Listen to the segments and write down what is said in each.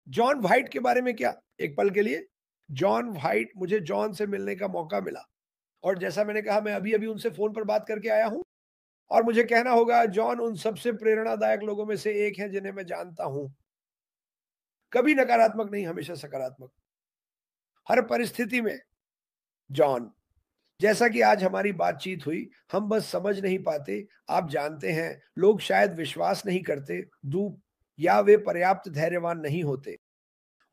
John white के बारे में क्या? एक पल के लिए, जॉन वाइट, मुझे जॉन से मिलने का मौका मिला और जैसा मैंने कहा मैं अभी-अभी उनसे फ़ोन पर बात करके आया हूँ और मुझे कहना होगा जॉन उन सबसे प्रेरणादायक लोगों में से एक हैं जिन्हें मैं जानता हूँ। कभी नकारात्मक नहीं, हमेशा सकारात्मक। हर परिस्थिति में जॉन। जैसा कि आज हमारी बातचीत हुई, हम बस समझ नहीं पाते, आप जानते हैं, लोग शायद विश्वास नहीं करते, दू या वे पर्याप्त धैर्यवान नहीं होते।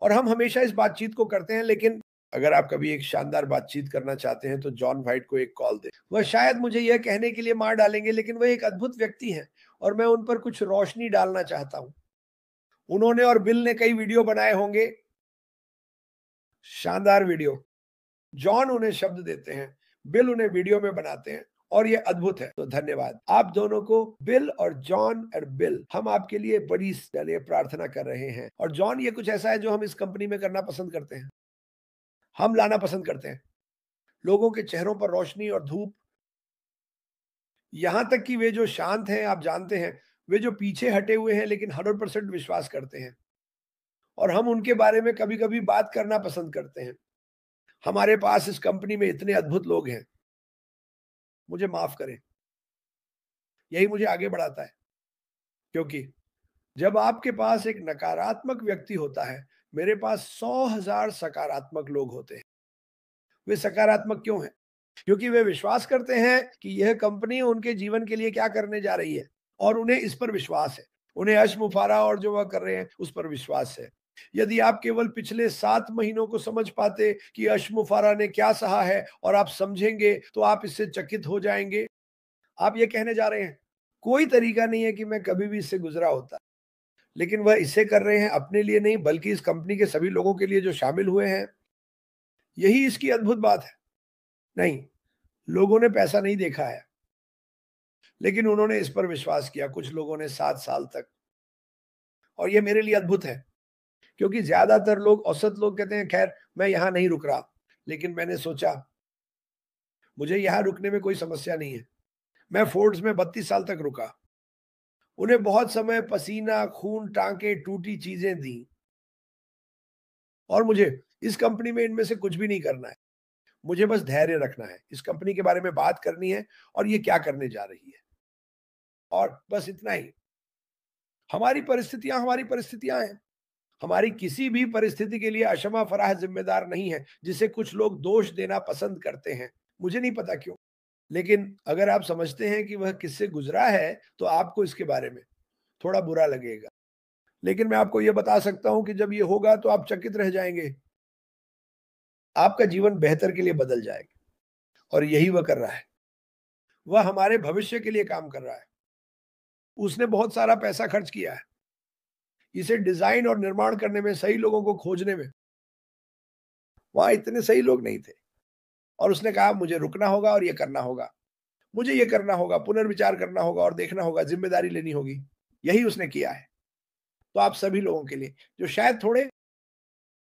और हम हमेशा इस बातचीत को करते हैं, लेकिन अगर आप कभी एक शानदार बातचीत करना चाहते हैं तो जॉन वाइट को एक कॉल दें। वह शायद मुझे यह कहने के लिए मार डालेंगे, लेकिन वह एक अद्भुत व्यक्ति हैं और मैं उन पर कुछ रोशनी डालना चाहता हूँ। उन्होंने और बिल ने कई वीडियो बनाए होंगे, शानदार वीडियो। जॉन उन्हें शब्द देते हैं, बिल उन्हें वीडियो में बनाते हैं और ये अद्भुत है। तो धन्यवाद। आप दोनों को, बिल और जॉन और बिल, हम आपके लिए बड़ी चलिए प्रार्थना कर रहे हैं। और जॉन, ये कुछ ऐसा है जो हम इस कंपनी में करना पसंद करते हैं। हम लाना पसंद करते हैं। लोगों के चेहरों पर रोशनी और धूप, यहाँ तक कि वे जो शांत हैं, आप जानते हैं, वे जो पीछे हटे हुए हैं लेकिन 100% विश्वास करते हैं और हम उनके बारे में कभी-कभी बात करना पसंद करते हैं। हमारे पास इस कंपनी में इतने अद्भुत लोग हैं, मुझे माफ़ करें, यही मुझे आगे बढ़ाता है। क्योंकि जब आपके पास एक नकारात्मक व्यक्ति होता है, मेरे पास 100,000 सकारात्मक लोग होते हैं। वे सकारात्मक क्यों हैं? क्योंकि वे विश्वास करते हैं कि यह कंपनी उनके जीवन के लिए क्या करने जा रही है और उन्हें इस पर विश्वास है। उन्हें यश मुफारा और जो वह कर रहे हैं उस पर विश्वास है। यदि आप केवल पिछले 7 महीनों को समझ पाते कि यश मुफारा ने क्या सहा है और आप समझेंगे तो आप इससे चकित हो जाएंगे। आप ये कहने जा रहे हैं, कोई तरीका नहीं है कि मैं कभी भी इससे गुजरा होता। लेकिन वह इसे कर रहे हैं अपने लिए नहीं, बल्कि इस कंपनी के सभी लोगों के लिए जो शामिल हुए हैं। यही इसकी अद्भुत बात है। नहीं, लोगों ने पैसा नहीं देखा है, लेकिन उन्होंने इस पर विश्वास किया, कुछ लोगों ने 7 साल तक। और ये मेरे लिए अद्भुत है, क्योंकि ज़्यादातर लोग, औसत लोग कहते हैं, खैर मैं यहाँ नहीं रुक रहा। लेकिन मैंने सोचा, मुझे यहाँ रुकने में कोई समस्या नहीं है। मैं फोर्ड्स में 32 साल तक रुका। उन्हें बहुत समय, पसीना, खून, टाँके, टूटी चीज़ें दी और मुझे इस कंपनी में इनमें से कुछ भी नहीं करना है। मुझे बस धैर्य रखना है, इस कंपनी के बारे में बात करनी है और ये क्या करने जा रही है, और बस इतना ही। हमारी परिस्थितियाँ हैं। हमारी किसी भी परिस्थिति के लिए अशमा फराह ज़िम्मेदार नहीं है, जिसे कुछ लोग दोष देना पसंद करते हैं। मुझे नहीं पता क्यों? लेकिन अगर आप समझते हैं कि वह किससे गुज़रा है, तो आपको इसके बारे में थोड़ा बुरा लगेगा। लेकिन मैं आपको ये बता सकता हूँ कि जब ये होगा तो आप चकित रह जाएँगे। आपका जीवन बेहतर के लिए बदल जाएगा और यही वह कर रहा है। वह हमारे भविष्य के लिए काम कर रहा है। उसने बहुत सारा पैसा खर्च किया है, इसे डिज़ाइन और निर्माण करने में, सही लोगों को खोजने में। वहाँ इतने सही लोग नहीं थे और उसने कहा मुझे रुकना होगा और ये करना होगा। मुझे ये करना होगा, पुनर्विचार करना होगा और देखना होगा, ज़िम्मेदारी लेनी होगी। यही उसने किया है। तो आप सभी लोगों के लिए, जो शायद थोड़े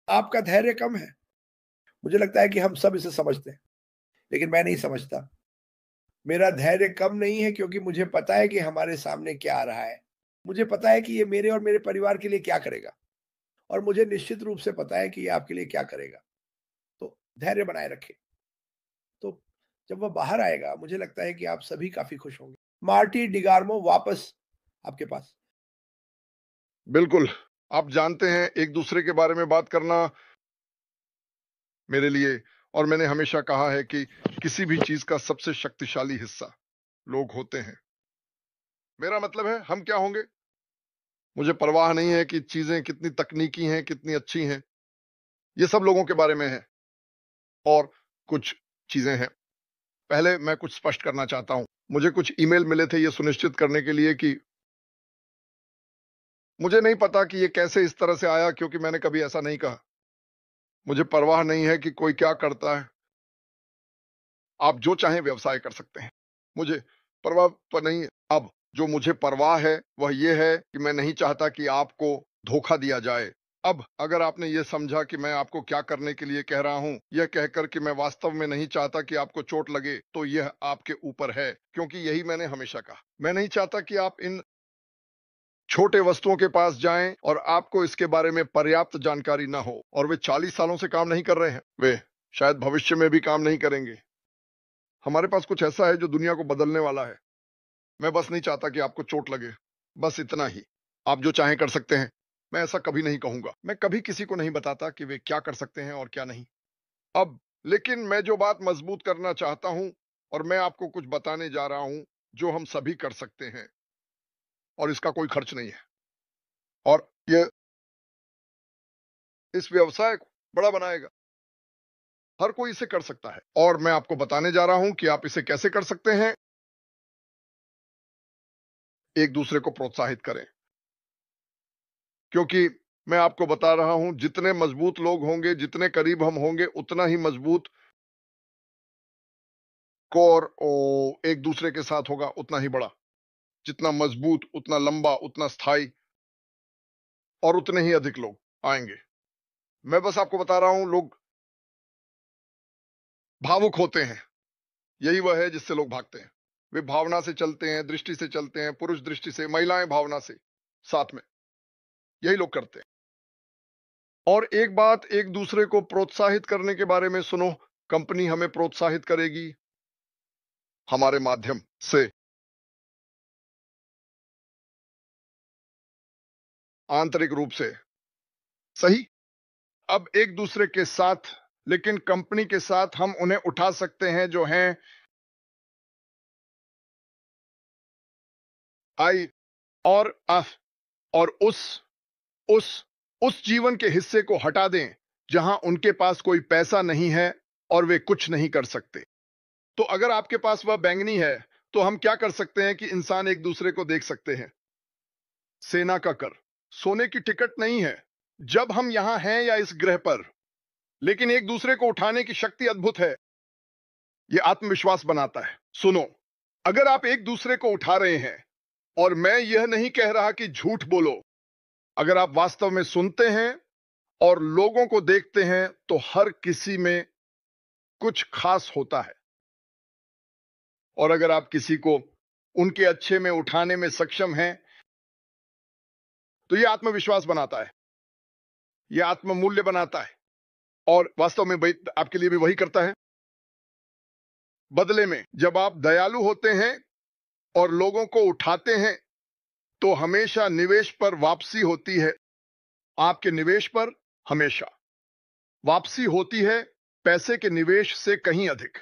आपका धैर्य कम है, मुझे लगता है कि हम सब इसे समझते हैं, लेकिन मैं नहीं समझता। मेरा धैर्य कम नहीं है, क्योंकि मुझे पता है कि हमारे सामने क्या आ रहा है। मुझे पता है कि ये मेरे और मेरे परिवार के लिए क्या करेगा और मुझे निश्चित रूप से पता है कि ये आपके लिए क्या करेगा। तो धैर्य बनाए रखें। तो जब वह बाहर आएगा, मुझे लगता है कि आप सभी काफ़ी खुश होंगे। मार्टी डिगार्मो वापस आपके पास। बिल्कुल, आप जानते हैं एक दूसरे के बारे में बात करना मेरे लिए, और मैंने हमेशा कहा है कि किसी भी चीज का सबसे शक्तिशाली हिस्सा लोग होते हैं। मेरा मतलब है हम क्या होंगे, मुझे परवाह नहीं है कि चीजें कितनी तकनीकी हैं, कितनी अच्छी हैं, ये सब लोगों के बारे में है। और कुछ चीजें हैं, पहले मैं कुछ स्पष्ट करना चाहता हूं। मुझे कुछ ईमेल मिले थे ये सुनिश्चित करने के लिए कि मुझे नहीं पता कि ये कैसे इस तरह से आया, क्योंकि मैंने कभी ऐसा नहीं कहा। मुझे परवाह नहीं है कि कोई क्या करता है, आप जो चाहें व्यवसाय कर सकते हैं, मुझे परवाह पर नहीं है। अब जो मुझे परवाह है वह यह है कि मैं नहीं चाहता कि आपको धोखा दिया जाए। अब अगर आपने ये समझा कि मैं आपको क्या करने के लिए कह रहा हूं, यह कहकर कि मैं वास्तव में नहीं चाहता कि आपको चोट लगे, तो यह आपके ऊपर है, क्योंकि यही मैंने हमेशा कहा। मैं नहीं चाहता कि आप इन छोटे वस्तुओं के पास जाएं और आपको इसके बारे में पर्याप्त जानकारी ना हो और वे 40 सालों से काम नहीं कर रहे हैं, वे शायद भविष्य में भी काम नहीं करेंगे। हमारे पास कुछ ऐसा है जो दुनिया को बदलने वाला है। मैं बस नहीं चाहता कि आपको चोट लगे, बस इतना ही। आप जो चाहें कर सकते हैं। मैं ऐसा कभी नहीं कहूंगा। मैं कभी किसी को नहीं बताता कि वे क्या कर सकते हैं और क्या नहीं। अब लेकिन मैं जो बात मजबूत करना चाहता हूं और मैं आपको कुछ बताने जा रहा हूं जो हम सभी कर सकते हैं और इसका कोई खर्च नहीं है और ये इस व्यवसाय को बड़ा बनाएगा। हर कोई इसे कर सकता है और मैं आपको बताने जा रहा हूं कि आप इसे कैसे कर सकते हैं। एक दूसरे को प्रोत्साहित करें, क्योंकि मैं आपको बता रहा हूं जितने मजबूत लोग होंगे, जितने करीब हम होंगे, उतना ही मजबूत कोर एक दूसरे के साथ होगा, उतना ही बड़ा। जितना मजबूत, उतना लंबा, उतना स्थायी और उतने ही अधिक लोग आएंगे। मैं बस आपको बता रहा हूं, लोग भावुक होते हैं। यही वह है जिससे लोग भागते हैं। वे भावना से चलते हैं, दृष्टि से चलते हैं, पुरुष दृष्टि से, महिलाएं भावना से, साथ में यही लोग करते हैं। और एक बात, एक दूसरे को प्रोत्साहित करने के बारे में सुनो। कंपनी हमें प्रोत्साहित करेगी हमारे माध्यम से, आंतरिक रूप से। सही। अब एक दूसरे के साथ, लेकिन कंपनी के साथ हम उन्हें उठा सकते हैं जो हैं आई और अफ और उस उस जीवन के हिस्से को हटा दें जहां उनके पास कोई पैसा नहीं है और वे कुछ नहीं कर सकते। तो अगर आपके पास वह बैंगनी है तो हम क्या कर सकते हैं कि इंसान एक दूसरे को देख सकते हैं। सेना का कर सोने की टिकट नहीं है जब हम यहां हैं या इस ग्रह पर, लेकिन एक दूसरे को उठाने की शक्ति अद्भुत है। यह आत्मविश्वास बनाता है। सुनो, अगर आप एक दूसरे को उठा रहे हैं, और मैं यह नहीं कह रहा कि झूठ बोलो, अगर आप वास्तव में सुनते हैं और लोगों को देखते हैं तो हर किसी में कुछ खास होता है। और अगर आप किसी को उनके अच्छे में उठाने में सक्षम हैं तो यह आत्मविश्वास बनाता है, यह आत्ममूल्य बनाता है और वास्तव में आपके लिए भी वही करता है। बदले में जब आप दयालु होते हैं और लोगों को उठाते हैं तो हमेशा निवेश पर वापसी होती है। आपके निवेश पर हमेशा वापसी होती है, पैसे के निवेश से कहीं अधिक।